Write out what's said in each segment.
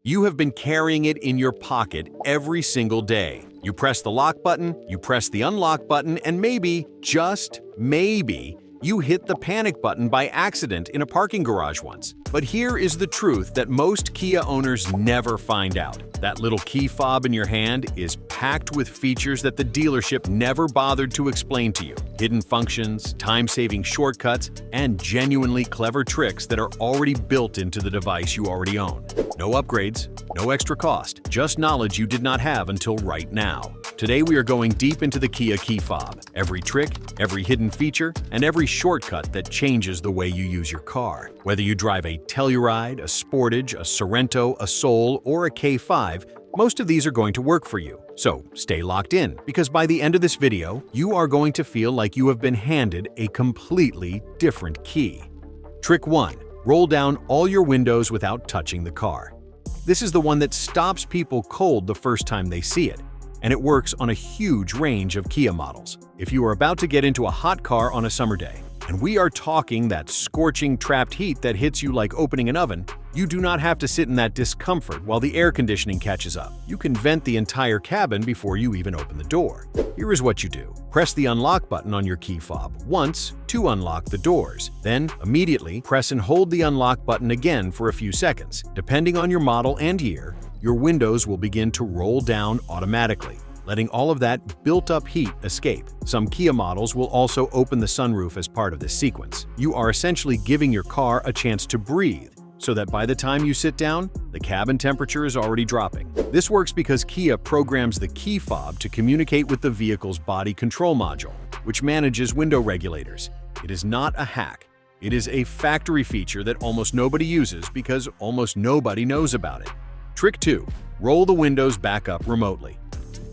You have been carrying it in your pocket every single day. You press the lock button, you press the unlock button, and maybe, just maybe, you hit the panic button by accident in a parking garage once. But here is the truth that most Kia owners never find out. That little key fob in your hand is packed with features that the dealership never bothered to explain to you. Hidden functions, time-saving shortcuts, and genuinely clever tricks that are already built into the device you already own. No upgrades, no extra cost, just knowledge you did not have until right now. Today we are going deep into the Kia key fob. Every trick, every hidden feature, and every shortcut that changes the way you use your car. Whether you drive a Telluride, a Sportage, a Sorento, a Soul, or a K5, most of these are going to work for you. So stay locked in, because by the end of this video, you are going to feel like you have been handed a completely different key. Trick 1. Roll down all your windows without touching the car. This is the one that stops people cold the first time they see it, and it works on a huge range of Kia models. If you are about to get into a hot car on a summer day, and we are talking that scorching trapped heat that hits you like opening an oven, you do not have to sit in that discomfort while the air conditioning catches up. You can vent the entire cabin before you even open the door. Here is what you do. Press the unlock button on your key fob once to unlock the doors. Then, immediately, press and hold the unlock button again for a few seconds. Depending on your model and year, your windows will begin to roll down automatically, letting all of that built-up heat escape. Some Kia models will also open the sunroof as part of this sequence. You are essentially giving your car a chance to breathe, so that by the time you sit down, the cabin temperature is already dropping. This works because Kia programs the key fob to communicate with the vehicle's body control module, which manages window regulators. It is not a hack. It is a factory feature that almost nobody uses because almost nobody knows about it. Trick 2. Roll the windows back up remotely.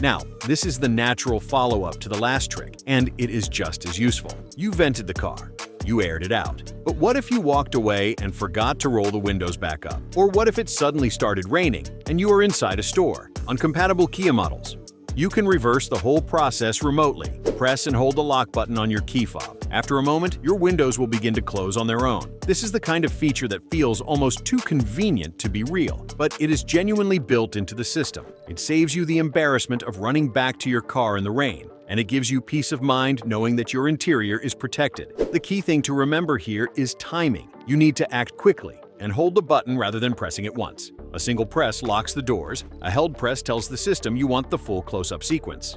Now, this is the natural follow-up to the last trick, and it is just as useful. You vented the car. You aired it out. But what if you walked away and forgot to roll the windows back up? Or what if it suddenly started raining and you are inside a store? On compatible Kia models, you can reverse the whole process remotely. Press and hold the lock button on your key fob. After a moment, your windows will begin to close on their own. This is the kind of feature that feels almost too convenient to be real, but it is genuinely built into the system. It saves you the embarrassment of running back to your car in the rain, and it gives you peace of mind knowing that your interior is protected. The key thing to remember here is timing. You need to act quickly and hold the button rather than pressing it once. A single press locks the doors. A held press tells the system you want the full close-up sequence.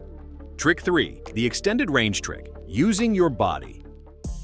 Trick 3. The extended range trick. Using your body.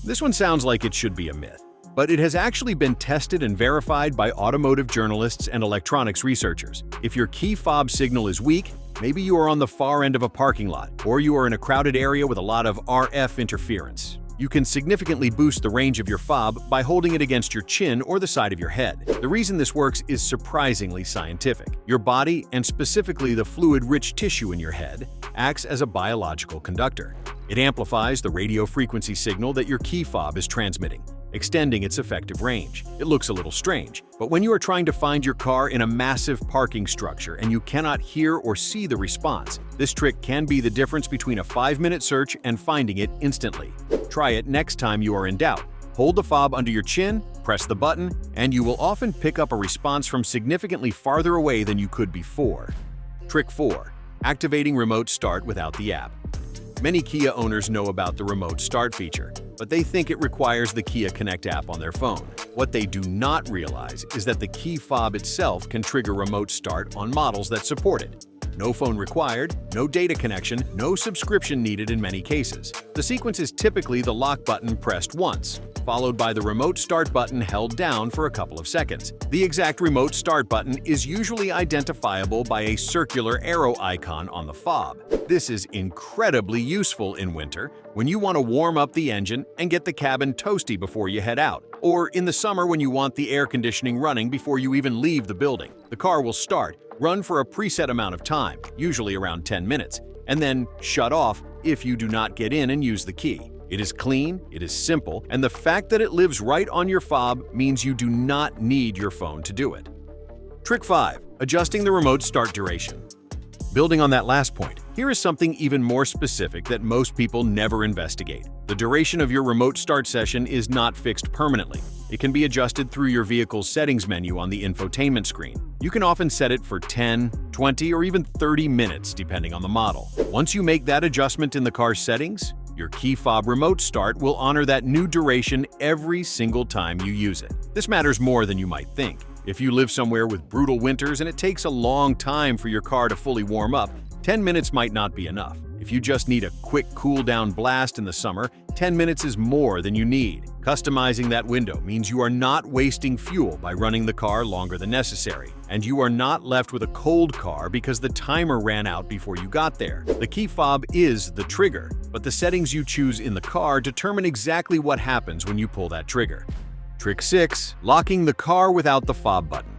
This one sounds like it should be a myth, but it has actually been tested and verified by automotive journalists and electronics researchers. If your key fob signal is weak, maybe you are on the far end of a parking lot, or you are in a crowded area with a lot of RF interference. You can significantly boost the range of your fob by holding it against your chin or the side of your head. The reason this works is surprisingly scientific. Your body, and specifically the fluid-rich tissue in your head, acts as a biological conductor. It amplifies the radio frequency signal that your key fob is transmitting, extending its effective range. It looks a little strange, but when you are trying to find your car in a massive parking structure and you cannot hear or see the response, this trick can be the difference between a 5-minute search and finding it instantly. Try it next time you are in doubt. Hold the fob under your chin, press the button, and you will often pick up a response from significantly farther away than you could before. Trick 4. Activating remote start without the app. Many Kia owners know about the remote start feature, but they think it requires the Kia Connect app on their phone. What they do not realize is that the key fob itself can trigger remote start on models that support it. No phone required, no data connection, no subscription needed in many cases. The sequence is typically the lock button pressed once, followed by the remote start button held down for a couple of seconds. The exact remote start button is usually identifiable by a circular arrow icon on the fob. This is incredibly useful in winter when you want to warm up the engine and get the cabin toasty before you head out, or in the summer when you want the air conditioning running before you even leave the building. The car will start, run for a preset amount of time, usually around 10 minutes, and then shut off if you do not get in and use the key. It is clean, it is simple, and the fact that it lives right on your fob means you do not need your phone to do it. Trick 5. Adjusting the remote start duration. Building on that last point, here is something even more specific that most people never investigate. The duration of your remote start session is not fixed permanently. It can be adjusted through your vehicle's settings menu on the infotainment screen. You can often set it for 10, 20, or even 30 minutes depending on the model. Once you make that adjustment in the car's settings, your key fob remote start will honor that new duration every single time you use it. This matters more than you might think. If you live somewhere with brutal winters and it takes a long time for your car to fully warm up, 10 minutes might not be enough. If you just need a quick cool-down blast in the summer, 10 minutes is more than you need. Customizing that window means you are not wasting fuel by running the car longer than necessary, and you are not left with a cold car because the timer ran out before you got there. The key fob is the trigger, but the settings you choose in the car determine exactly what happens when you pull that trigger. Trick 6. Locking the car without the fob button.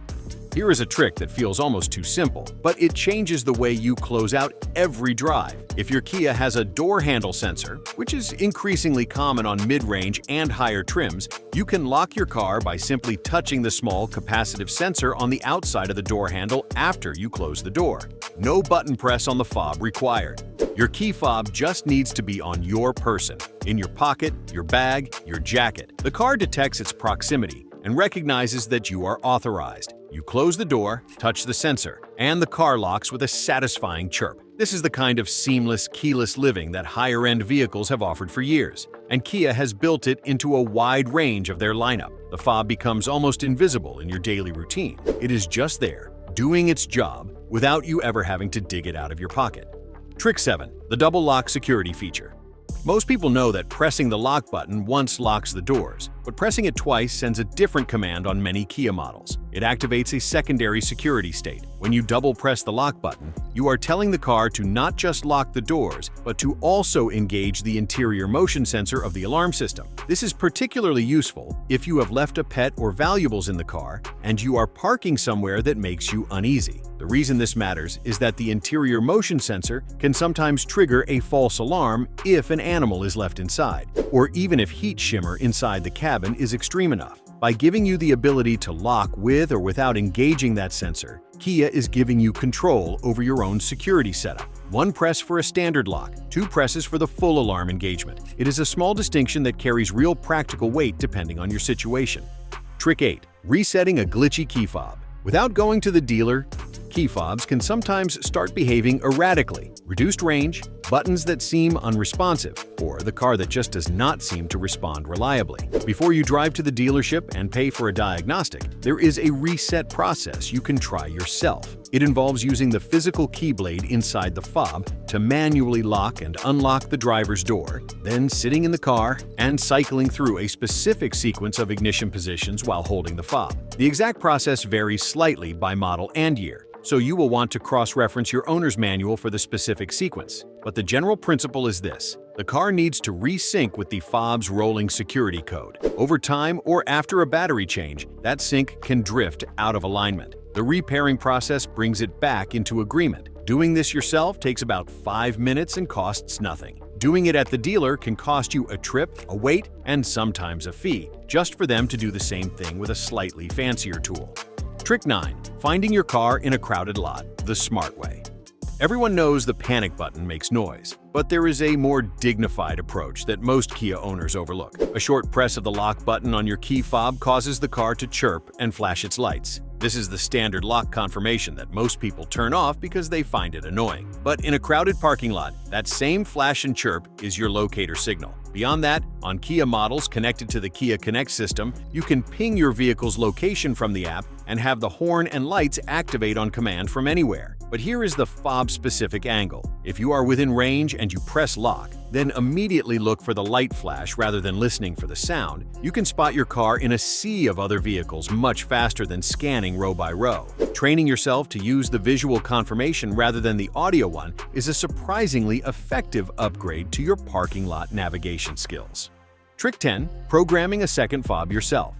Here is a trick that feels almost too simple, but it changes the way you close out every drive. If your Kia has a door handle sensor, which is increasingly common on mid-range and higher trims, you can lock your car by simply touching the small capacitive sensor on the outside of the door handle after you close the door. No button press on the fob required. Your key fob just needs to be on your person, in your pocket, your bag, your jacket. The car detects its proximity and recognizes that you are authorized. You close the door, touch the sensor, and the car locks with a satisfying chirp. This is the kind of seamless, keyless living that higher-end vehicles have offered for years, and Kia has built it into a wide range of their lineup. The fob becomes almost invisible in your daily routine. It is just there, doing its job, without you ever having to dig it out of your pocket. Trick 7. The double lock security feature. Most people know that pressing the lock button once locks the doors, but pressing it twice sends a different command on many Kia models. It activates a secondary security state. When you double press the lock button, you are telling the car to not just lock the doors, but to also engage the interior motion sensor of the alarm system. This is particularly useful if you have left a pet or valuables in the car and you are parking somewhere that makes you uneasy. The reason this matters is that the interior motion sensor can sometimes trigger a false alarm if an animal is left inside, or even if heat shimmer inside the cabin is extreme enough. By giving you the ability to lock with or without engaging that sensor, Kia is giving you control over your own security setup. One press for a standard lock, 2 presses for the full alarm engagement. It is a small distinction that carries real practical weight depending on your situation. Trick 8. Resetting a glitchy key fob. Without going to the dealer, key fobs can sometimes start behaving erratically. Reduced range, buttons that seem unresponsive, or the car that just does not seem to respond reliably. Before you drive to the dealership and pay for a diagnostic, there is a reset process you can try yourself. It involves using the physical keyblade inside the fob to manually lock and unlock the driver's door, then sitting in the car and cycling through a specific sequence of ignition positions while holding the fob. The exact process varies slightly by model and year, so you will want to cross-reference your owner's manual for the specific sequence. But the general principle is this: the car needs to resync with the fob's rolling security code. Over time or after a battery change, that sync can drift out of alignment. The repairing process brings it back into agreement. Doing this yourself takes about 5 minutes and costs nothing. Doing it at the dealer can cost you a trip, a wait, and sometimes a fee, just for them to do the same thing with a slightly fancier tool. Trick 9. Finding your car in a crowded lot the smart way. Everyone knows the panic button makes noise, but there is a more dignified approach that most Kia owners overlook. A short press of the lock button on your key fob causes the car to chirp and flash its lights. This is the standard lock confirmation that most people turn off because they find it annoying. But in a crowded parking lot, that same flash and chirp is your locator signal. Beyond that, on Kia models connected to the Kia Connect system, you can ping your vehicle's location from the app and have the horn and lights activate on command from anywhere. But here is the fob-specific angle. If you are within range and you press lock, then immediately look for the light flash rather than listening for the sound, you can spot your car in a sea of other vehicles much faster than scanning row by row. Training yourself to use the visual confirmation rather than the audio one is a surprisingly effective upgrade to your parking lot navigation skills. Trick 10. Programming a second fob yourself.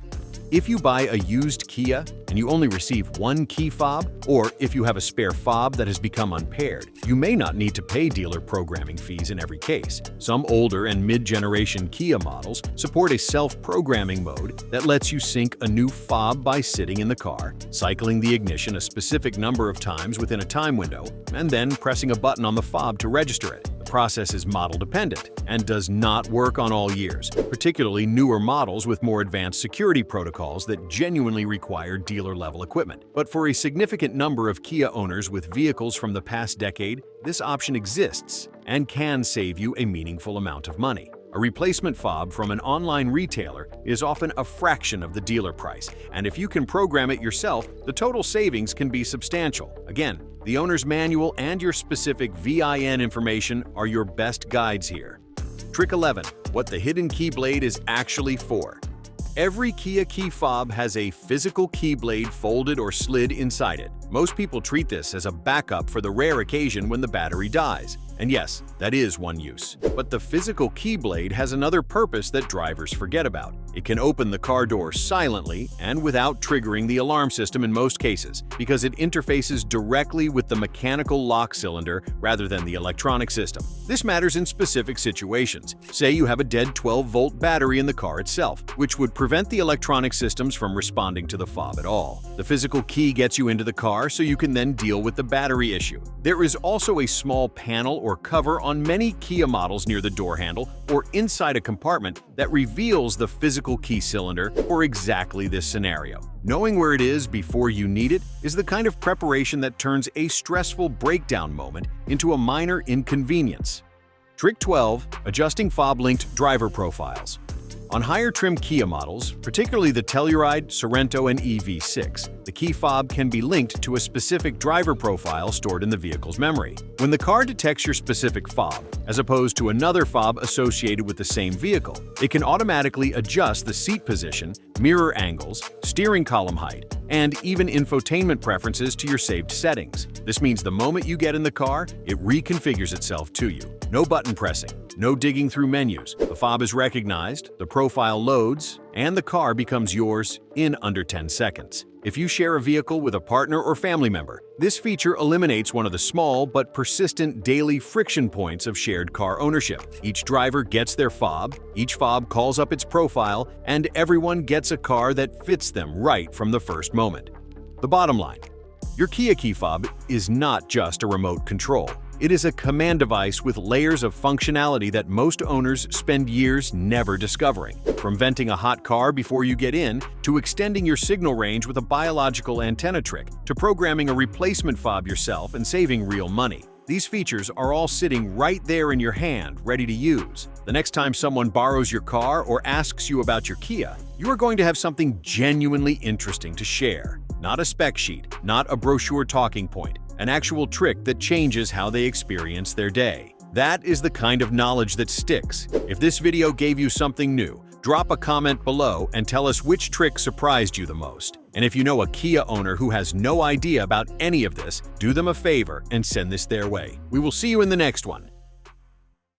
If you buy a used Kia and you only receive one key fob, or if you have a spare fob that has become unpaired, you may not need to pay dealer programming fees in every case. Some older and mid-generation Kia models support a self-programming mode that lets you sync a new fob by sitting in the car, cycling the ignition a specific number of times within a time window, and then pressing a button on the fob to register it. The process is model-dependent and does not work on all years, particularly newer models with more advanced security protocols that genuinely require dealer-level equipment. But for a significant number of Kia owners with vehicles from the past decade, this option exists and can save you a meaningful amount of money. A replacement fob from an online retailer is often a fraction of the dealer price, and if you can program it yourself, the total savings can be substantial. Again, the owner's manual and your specific VIN information are your best guides here. Trick 11. What the hidden keyblade is actually for. Every Kia key fob has a physical keyblade folded or slid inside it. Most people treat this as a backup for the rare occasion when the battery dies. And yes, that is one use. But the physical keyblade has another purpose that drivers forget about. It can open the car door silently and without triggering the alarm system in most cases, because it interfaces directly with the mechanical lock cylinder rather than the electronic system. This matters in specific situations. Say you have a dead 12-volt battery in the car itself, which would prevent the electronic systems from responding to the fob at all. The physical key gets you into the car so you can then deal with the battery issue. There is also a small panel or cover on many Kia models near the door handle or inside a compartment that reveals the physical key cylinder for exactly this scenario. Knowing where it is before you need it is the kind of preparation that turns a stressful breakdown moment into a minor inconvenience. Trick 12. Adjusting fob-linked driver profiles. On higher-trim Kia models, particularly the Telluride, Sorento, and EV6, the key fob can be linked to a specific driver profile stored in the vehicle's memory. When the car detects your specific fob, as opposed to another fob associated with the same vehicle, it can automatically adjust the seat position, mirror angles, steering column height, and even infotainment preferences to your saved settings. This means the moment you get in the car, it reconfigures itself to you. No button pressing, no digging through menus. The fob is recognized, the profile loads, and the car becomes yours in under 10 seconds. If you share a vehicle with a partner or family member, this feature eliminates one of the small but persistent daily friction points of shared car ownership. Each driver gets their fob, each fob calls up its profile, and everyone gets a car that fits them right from the first moment. The bottom line: your Kia key fob is not just a remote control. It is a command device with layers of functionality that most owners spend years never discovering. From venting a hot car before you get in, to extending your signal range with a biological antenna trick, to programming a replacement fob yourself and saving real money. These features are all sitting right there in your hand, ready to use. The next time someone borrows your car or asks you about your Kia, you are going to have something genuinely interesting to share. Not a spec sheet, not a brochure talking point, an actual trick that changes how they experience their day. That is the kind of knowledge that sticks. If this video gave you something new, drop a comment below and tell us which trick surprised you the most. And if you know a Kia owner who has no idea about any of this, do them a favor and send this their way. We will see you in the next one.